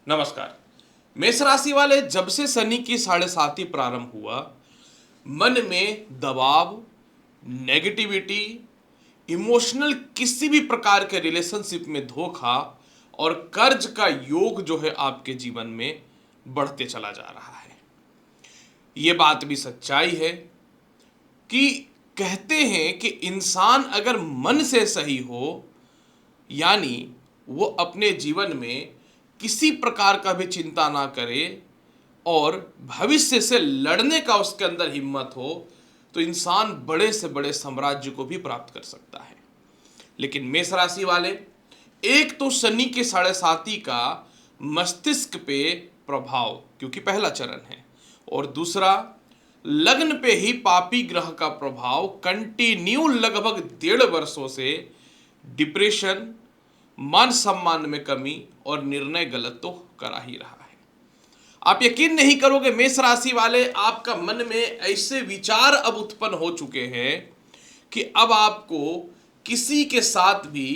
नमस्कार। मेष राशि वाले, जब से शनि की 7.5 प्रारंभ हुआ, मन में दबाव, नेगेटिविटी, इमोशनल किसी भी प्रकार के रिलेशनशिप में धोखा और कर्ज का योग जो है आपके जीवन में बढ़ते चला जा रहा है। ये बात भी सच्चाई है कि कहते हैं कि इंसान अगर मन से सही हो, यानी वो अपने जीवन में किसी प्रकार का भी चिंता ना करे और भविष्य से लड़ने का उसके अंदर हिम्मत हो, तो इंसान बड़े से बड़े साम्राज्य को भी प्राप्त कर सकता है। लेकिन मेष राशि वाले, एक तो शनि के 7.5 का मस्तिष्क पे प्रभाव, क्योंकि पहला चरण है, और दूसरा लग्न पे ही पापी ग्रह का प्रभाव कंटिन्यू लगभग 1.5 वर्षों से डिप्रेशन, मान सम्मान में कमी और निर्णय गलत तो करा ही रहा है। आप यकीन नहीं करोगे मेष राशि वाले, आपका मन में ऐसे विचार अब उत्पन्न हो चुके हैं कि अब आपको किसी के साथ भी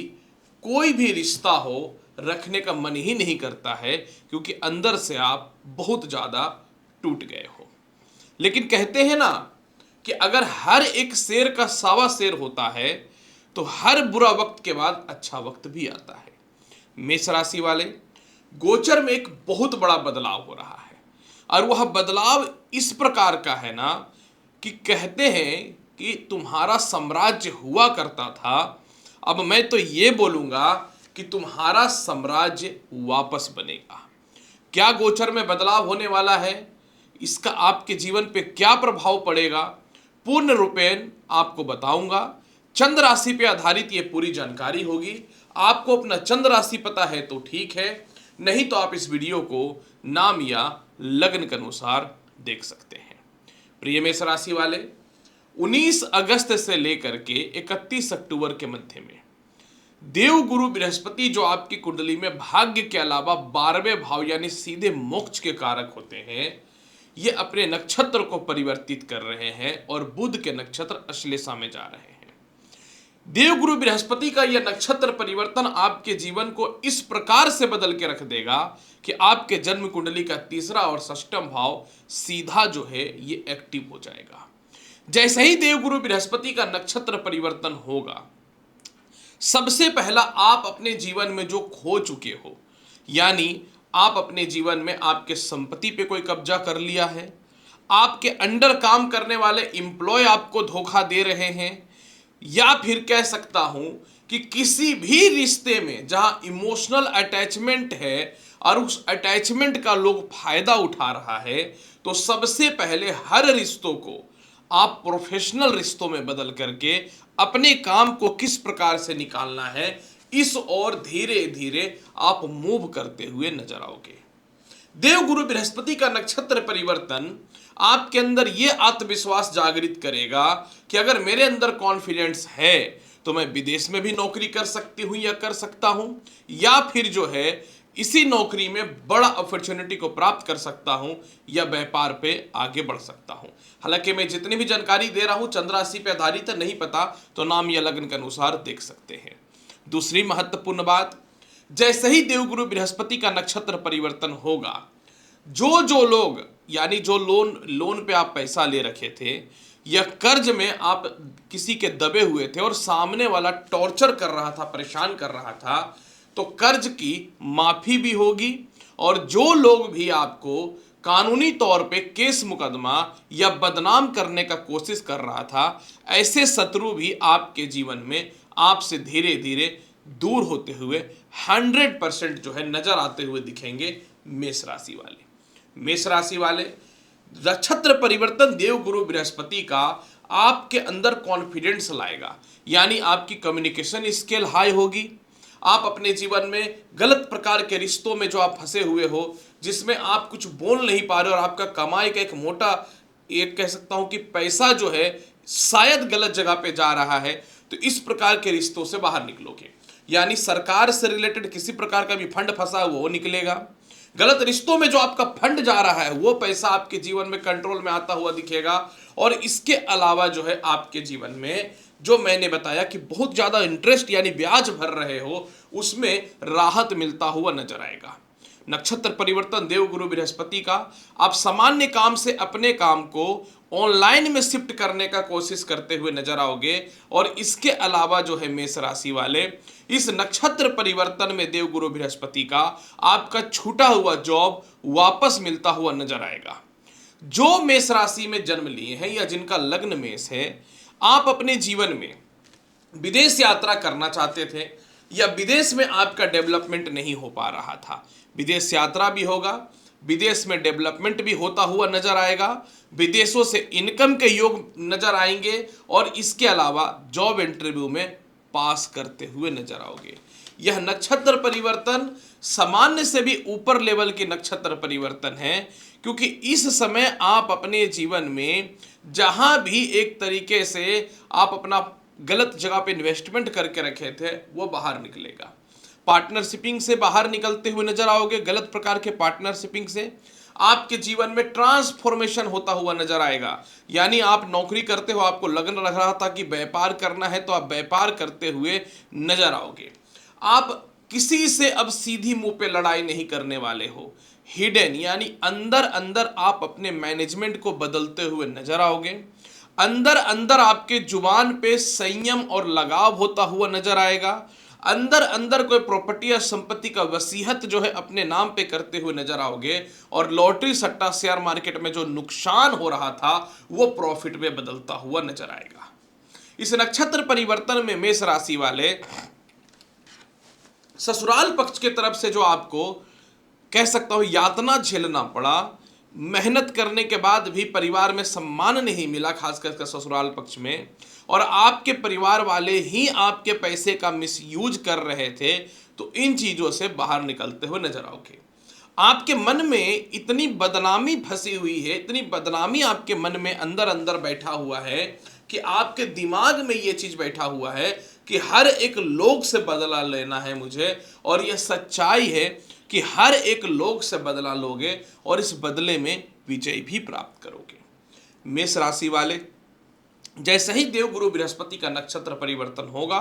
कोई भी रिश्ता हो रखने का मन ही नहीं करता है, क्योंकि अंदर से आप बहुत ज्यादा टूट गए हो। लेकिन कहते हैं ना कि अगर हर एक शेर का 1.25 शेर होता है तो हर बुरा वक्त के बाद अच्छा वक्त भी आता है। मेष राशि वाले, गोचर में एक बहुत बड़ा बदलाव हो रहा है, और वह बदलाव इस प्रकार का है ना कि कहते हैं कि तुम्हारा साम्राज्य हुआ करता था, अब मैं तो ये बोलूंगा कि तुम्हारा साम्राज्य वापस बनेगा। क्या गोचर में बदलाव होने वाला है, इसका आपके जीवन पे क्या प्रभाव पड़ेगा, पूर्ण रूपेण आपको बताऊंगा। चंद्र राशि पे आधारित ये पूरी जानकारी होगी। आपको अपना चंद्र राशि पता है तो ठीक है, नहीं तो आप इस वीडियो को नाम या लग्न के अनुसार देख सकते हैं। प्रिय मेष राशि वाले, 19 अगस्त से लेकर के 31 अक्टूबर के मध्य में देव गुरु बृहस्पति, जो आपकी कुंडली में भाग्य के अलावा 12वें भाव यानी सीधे मोक्ष के कारक होते हैं, ये अपने नक्षत्र को परिवर्तित कर रहे हैं और बुध के नक्षत्र अश्लेषा में जा रहे हैं। देवगुरु बृहस्पति का यह नक्षत्र परिवर्तन आपके जीवन को इस प्रकार से बदल के रख देगा कि आपके जन्म कुंडली का 3रा और 6ठम भाव सीधा जो है ये एक्टिव हो जाएगा। जैसे ही देवगुरु बृहस्पति का नक्षत्र परिवर्तन होगा, सबसे पहला आप अपने जीवन में जो खो चुके हो, यानी आप अपने जीवन में आपके संपत्ति पे कोई कब्जा कर लिया है, आपके अंडर काम करने वाले एम्प्लॉय आपको धोखा दे रहे हैं, या फिर कह सकता हूं कि किसी भी रिश्ते में जहां इमोशनल अटैचमेंट है और उस अटैचमेंट का लोग फायदा उठा रहा है, तो सबसे पहले हर रिश्तों को आप प्रोफेशनल रिश्तों में बदल करके अपने काम को किस प्रकार से निकालना है, इस ओर धीरे धीरे आप मूव करते हुए नजर आओगे। देवगुरु बृहस्पति का नक्षत्र परिवर्तन आपके अंदर यह आत्मविश्वास जागृत करेगा कि अगर मेरे अंदर कॉन्फिडेंस है तो मैं विदेश में भी नौकरी कर सकती हूं या कर सकता हूं, या फिर जो है इसी नौकरी में बड़ा अपॉर्चुनिटी को प्राप्त कर सकता हूं, या व्यापार पे आगे बढ़ सकता हूं। हालांकि मैं जितनी भी जानकारी दे रहा हूं चंद्र राशि पे आधारित है, नहीं पता तो नाम या लग्न के अनुसार देख सकते हैं। दूसरी महत्वपूर्ण बात, जैसे ही देवगुरु बृहस्पति का नक्षत्र परिवर्तन होगा, जो लोग यानी जो लोन पे आप पैसा ले रखे थे या कर्ज में आप किसी के दबे हुए थे और सामने वाला टॉर्चर कर रहा था, परेशान कर रहा था, तो कर्ज की माफी भी होगी। और जो लोग भी आपको कानूनी तौर पे केस मुकदमा या बदनाम करने का कोशिश कर रहा था, ऐसे शत्रु भी आपके जीवन में आपसे धीरे धीरे दूर होते हुए 100% जो है नजर आते हुए दिखेंगे। मेष राशि वाले, मेष राशि वाले, नक्षत्र परिवर्तन देव गुरु बृहस्पति का आपके अंदर कॉन्फिडेंस लाएगा, यानी आपकी कम्युनिकेशन स्किल हाई होगी। आप अपने जीवन में गलत प्रकार के रिश्तों में जो आप फंसे हुए हो, जिसमें आप कुछ बोल नहीं पा रहे और आपका कमाई का एक मोटा, एक कह सकता हूं कि पैसा जो है शायद गलत जगह पे जा रहा है, तो इस प्रकार के रिश्तों से बाहर निकलोगे। यानी सरकार से रिलेटेड किसी प्रकार का भी फंड फंसा वो निकलेगा। गलत रिश्तों में जो आपका फंड जा रहा है वो पैसा आपके जीवन में कंट्रोल में आता हुआ दिखेगा। और इसके अलावा जो है आपके जीवन में जो मैंने बताया कि बहुत ज्यादा इंटरेस्ट यानी ब्याज भर रहे हो, उसमें राहत मिलता हुआ नजर आएगा। नक्षत्र परिवर्तन देवगुरु बृहस्पति का, आप सामान्य काम से अपने काम को ऑनलाइन में शिफ्ट करने का कोशिश करते हुए नजर आओगे। और इसके अलावा जो है मेष राशि वाले, इस नक्षत्र परिवर्तन में देवगुरु बृहस्पति का आपका छूटा हुआ जॉब वापस मिलता हुआ नजर आएगा। जो मेष राशि में जन्म लिए हैं या जिनका लग्न मेष है, आप अपने जीवन में विदेश यात्रा करना चाहते थे या विदेश में आपका डेवलपमेंट नहीं हो पा रहा था, विदेश यात्रा भी होगा, विदेश में डेवलपमेंट भी होता हुआ नजर आएगा, विदेशों से इनकम के योग नजर आएंगे और इसके अलावा जॉब इंटरव्यू में पास करते हुए नजर आओगे। यह नक्षत्र परिवर्तन सामान्य से भी ऊपर लेवल के नक्षत्र परिवर्तन है, क्योंकि इस समय आप अपने जीवन में जहां भी एक तरीके से आप अपना गलत जगह पे इन्वेस्टमेंट करके रखे थे वो बाहर निकलेगा। पार्टनरशिपिंग से बाहर निकलते हुए नजर आओगे, गलत प्रकार के पार्टनरशिपिंग से आपके जीवन में ट्रांसफॉर्मेशन होता हुआ नजर आएगा। यानी आप नौकरी करते हो, आपको लगन लग रहा था कि व्यापार करना है, तो आप व्यापार करते हुए नजर आओगे। आप किसी से अब सीधी मुंह पे लड़ाई नहीं करने वाले हो, हिडन यानी अंदर अंदर आप अपने मैनेजमेंट को बदलते हुए नजर आओगे। अंदर अंदर आपके जुबान पे संयम और लगाव होता हुआ नजर आएगा। अंदर अंदर कोई प्रॉपर्टी या संपत्ति का वसीयत जो है अपने नाम पे करते हुए नजर आओगे। और लॉटरी सट्टा शेयर मार्केट में जो नुकसान हो रहा था वो प्रॉफिट में बदलता हुआ नजर आएगा। इस नक्षत्र परिवर्तन में मेष राशि वाले ससुराल पक्ष के तरफ से जो आपको कह सकता हूं यातना झेलना पड़ा, मेहनत करने के बाद भी परिवार में सम्मान नहीं मिला, खास करके ससुराल पक्ष में, और आपके परिवार वाले ही आपके पैसे का मिसयूज कर रहे थे, तो इन चीजों से बाहर निकलते हुए नजर आओगे। आपके मन में इतनी बदनामी फंसी हुई है, इतनी बदनामी आपके मन में अंदर अंदर बैठा हुआ है कि आपके दिमाग में ये चीज बैठा हुआ है कि हर एक लोग से बदला लेना है मुझे, और यह सच्चाई है कि हर एक लोग से बदला लोगे और इस बदले में विजय भी प्राप्त करोगे। मेष राशि वाले, जैसे ही देवगुरु बृहस्पति का नक्षत्र परिवर्तन होगा,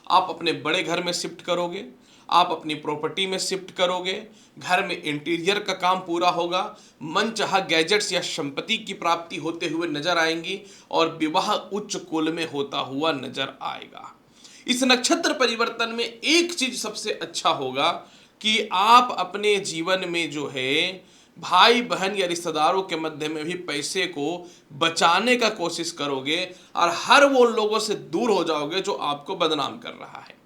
आप अपने बड़े घर में शिफ्ट करोगे, आप अपनी प्रॉपर्टी में शिफ्ट करोगे, घर में इंटीरियर का काम पूरा होगा, मनचाहा गैजेट्स या संपत्ति की प्राप्ति होते हुए नजर आएंगी और विवाह उच्च कुल में होता हुआ नजर आएगा। इस नक्षत्र परिवर्तन में एक चीज सबसे अच्छा होगा कि आप अपने जीवन में जो है भाई बहन या रिश्तेदारों के मध्य में भी पैसे को बचाने का कोशिश करोगे और हर वो लोगों से दूर हो जाओगे जो आपको बदनाम कर रहा है।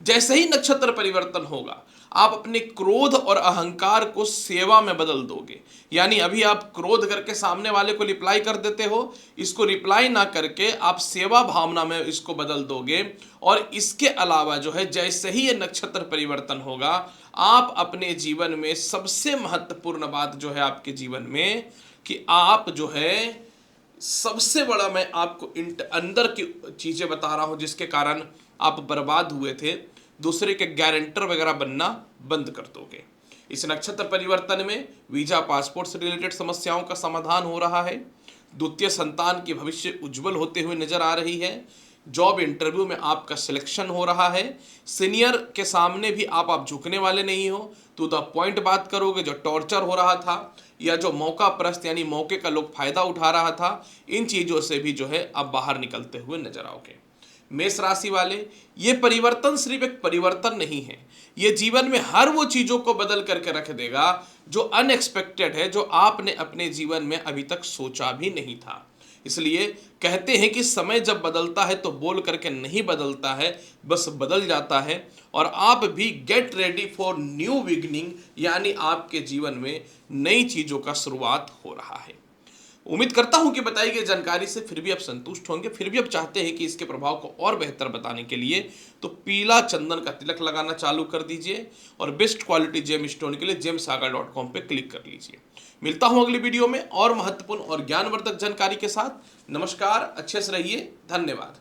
जैसे ही नक्षत्र परिवर्तन होगा, आप अपने क्रोध और अहंकार को सेवा में बदल दोगे। यानी अभी आप क्रोध करके सामने वाले को रिप्लाई कर देते हो, इसको रिप्लाई ना करके आप सेवा भावना में इसको बदल दोगे। और इसके अलावा जो है जैसे ही ये नक्षत्र परिवर्तन होगा, आप अपने जीवन में सबसे महत्वपूर्ण बात जो है आपके जीवन में कि आप जो है सबसे बड़ा, मैं आपको अंदर की चीजें बता रहा हूं जिसके कारण आप बर्बाद हुए थे, दूसरे के गारंटर वगैरह बनना बंद कर दोगे। इस नक्षत्र परिवर्तन में वीजा पासपोर्ट से रिलेटेड समस्याओं का समाधान हो रहा है। द्वितीय संतान की भविष्य उज्जवल होते हुए नजर आ रही है। जॉब इंटरव्यू में आपका सिलेक्शन हो रहा है। सीनियर के सामने भी आप झुकने वाले नहीं हो, टू द पॉइंट बात करोगे। जो टॉर्चर हो रहा था या जो मौका परस्त यानी मौके का लोग फायदा उठा रहा था, इन चीजों से भी जो है आप बाहर निकलते हुए नजर आओगे। मेष राशि वाले, ये परिवर्तन सिर्फ एक परिवर्तन नहीं है, ये जीवन में हर वो चीजों को बदल करके रख देगा जो अनएक्सपेक्टेड है, जो आपने अपने जीवन में अभी तक सोचा भी नहीं था। इसलिए कहते हैं कि समय जब बदलता है तो बोल करके नहीं बदलता है, बस बदल जाता है। और आप भी get ready for new beginning, यानी आपके जीवन में नई चीजों का शुरुआत हो रहा है। उम्मीद करता हूं कि बताई गई जानकारी से फिर भी आप संतुष्ट होंगे। फिर भी आप चाहते हैं कि इसके प्रभाव को और बेहतर बताने के लिए तो पीला चंदन का तिलक लगाना चालू कर दीजिए और बेस्ट क्वालिटी जेम स्टोन के लिए gemsagar.com पे क्लिक कर लीजिए। मिलता हूं अगली वीडियो में और महत्वपूर्ण और ज्ञानवर्धक जानकारी के साथ। नमस्कार, अच्छे से रहिए, धन्यवाद।